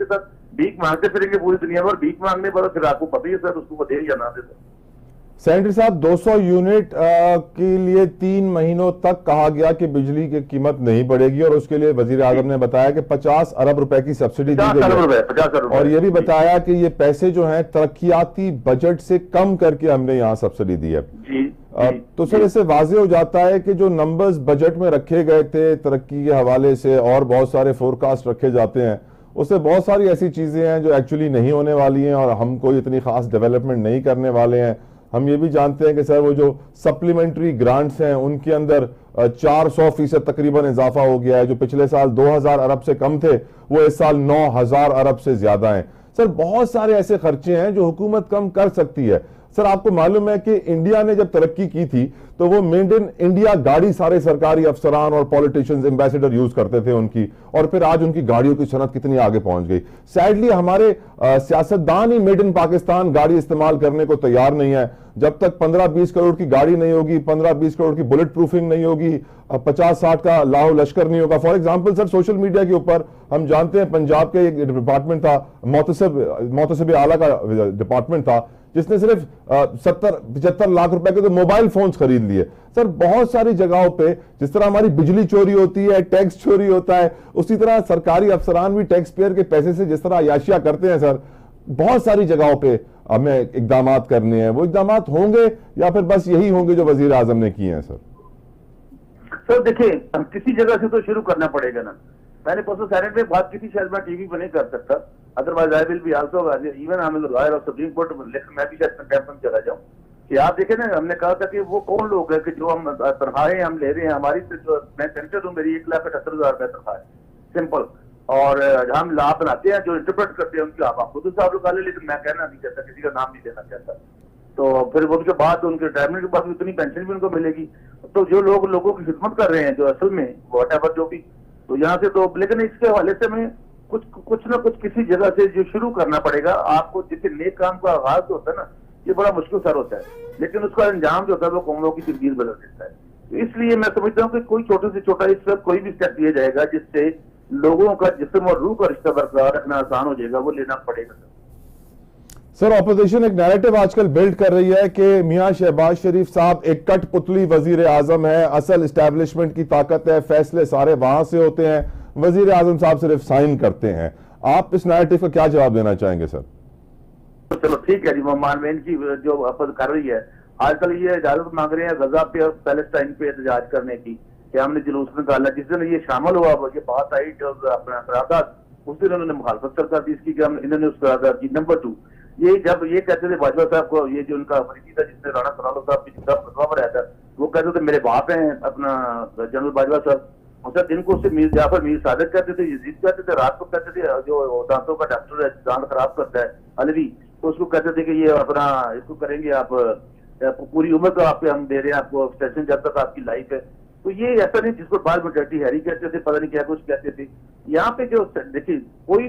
साथ भीख मांगते फिरेंगे पूरी दुनिया में, और भीख मांगने पर फिर आपको पता ही है सर उसको दे या ना दे। सेनेटरी साहब 200 यूनिट के लिए 3 महीनों तक कहा गया कि बिजली की कीमत नहीं बढ़ेगी, और उसके लिए वजीर आजम ने बताया कि 50 अरब रुपए की सब्सिडी दी गई है, 50 अरब, और ये भी बताया कि ये पैसे जो हैं तरक्याती बजट से कम करके हमने यहाँ सब्सिडी दी है। तो सर इससे वाजे हो जाता है कि जो नंबर्स बजट में रखे गए थे तरक्की के हवाले से और बहुत सारे फोरकास्ट रखे जाते हैं, उससे बहुत सारी ऐसी चीजें हैं जो एक्चुअली नहीं होने वाली हैं और हम कोई इतनी खास डेवलपमेंट नहीं करने वाले हैं। हम ये भी जानते हैं कि सर वो जो सप्लीमेंट्री ग्रांट्स हैं उनके अंदर 400% तकरीबन इजाफा हो गया है। जो पिछले साल 2000 अरब से कम थे वो इस साल 9000 अरब से ज्यादा हैं। सर बहुत सारे ऐसे खर्चे हैं जो हुकूमत कम कर सकती है। सर आपको मालूम है कि इंडिया ने जब तरक्की की थी तो वो मेड इन इंडिया गाड़ी सारे सरकारी अफसरान और पॉलिटिशियंस एम्बेसडर यूज करते थे उनकी, और फिर आज उनकी गाड़ियों की सनत कितनी आगे पहुंच गई। सैडली हमारे सियासतदान ही मेड इन पाकिस्तान गाड़ी इस्तेमाल करने को तैयार नहीं है। जब तक 15-20 करोड़ की गाड़ी नहीं होगी, 15-20 करोड़ की बुलेट प्रूफिंग नहीं होगी, 50-60 का लाहौ लश्कर नहीं होगा। For example sir social media के ऊपर हम जानते हैं पंजाब के एक डिपार्टमेंट था, मोहतसिब आला का डिपार्टमेंट था, जिसने सिर्फ 70-75 लाख रुपए के तो मोबाइल फोन्स खरीद लिए। सर बहुत सारी जगहों पे जिस तरह हमारी बिजली चोरी होती है, टैक्स चोरी होता है, उसी तरह सरकारी अफसरान भी टैक्स पेयर के पैसे से जिस तरह अयाशिया करते हैं सर, बहुत सारी जगहों पे हमें इकदाम करने हैं। वो इकदाम होंगे या फिर बस यही होंगे जो वजीर आजम ने किए हैं? सर देखिए किसी जगह से तो शुरू करना पड़ेगा ना। मैंने परसों सेनेट में बात की थी, शायद मैं टीवी पर नहीं कर सकता, otherwise I will be also even I am lawyer of supreme court, मैं भी शायद कंटेम्प्ट में चला जाऊं कि आप देखें ना, हमने कहा था कि वो कौन लोग हैं कि जो हम तनख्वाहें हम ले रहे हैं, हमारी जो मैं सेनेटर हूँ, मेरी 1,78,000 रुपए तनख्वाह है सिंपल, और हम ला बनाते हैं जो इंटरप्रेट करते हैं उनके आप खुद साहब लोग ले, लेकिन मैं कहना नहीं चाहता, किसी का नाम नहीं लेना चाहता। तो फिर उनके बाद उनके रिटायरमेंट के बाद उतनी पेंशन भी उनको मिलेगी। तो जो लोग लोगों की खिदमत कर रहे हैं जो असल में वॉट एवर जो भी, तो यहाँ से तो, लेकिन इसके हवाले से हमें कुछ ना कुछ किसी जगह से जो शुरू करना पड़ेगा। आपको जिससे नेक काम का आगाज होता है ना, ये बड़ा मुश्किल सर होता है, लेकिन उसका अंजाम जो होता है वो कौमों की तकदीर बदल देता है। तो इसलिए मैं समझता हूँ कि कोई छोटे से छोटा इस वक्त कोई भी स्टेप लिया जाएगा जिससे लोगों का जिस्म और रूह का रिश्ता बरकरार रखना आसान हो जाएगा, वो लेना पड़ेगा। सर ऑपोजिशन एक नैरेटिव आजकल बिल्ड कर रही है कि मियां शहबाज शरीफ साहब एक कठपुतली वजीर आजम है, असल इस्टेब्लिशमेंट की ताकत है, फैसले सारे वहां से होते हैं, वजीर आजम साहब सिर्फ साइन करते हैं। आप इस नैरेटिव का क्या जवाब देना चाहेंगे सर? चलो ठीक है जी, मानवेन की जो अफद कर रही है, आजकल ये इजाजत मांग रहे हैं गजा पे और पैलेस्टाइन पे एहतजाज करने की कि हमने जुलूस निकाला। जिस दिन ये शामिल हुआ, ये बात आई जो अपना करारदाद, उस दिन उन्होंने मुखालफत कर दी इसकी कि इन्होंने उस करारदाद की। नंबर 2, ये जब ये कहते थे बाजवा साहब को, ये जो उनका अमरीकी था जिसने राणा सनालो साहब की फतवा में रहता, वो कहते थे मेरे बाप हैं अपना जनरल बाजवा साहब, सर जिनको उससे मीर जाफर मीर सादिक कहते थे, यजीद कहते थे, रात को कहते थे जो दांतों का डॉक्टर है, दांत खराब करता है अलवी, तो उसको कहते थे कि ये अपना इसको करेंगे आप पूरी उम्र का आपके हम दे रहे हैं आपको एक्सटेंशन जब तक आपकी लाइफ है। तो ये ऐसा नहीं जिसको बाल में डर्टी हैरी कहते थे, पता नहीं क्या कुछ कहते थे। यहाँ पे जो देखिए कोई भी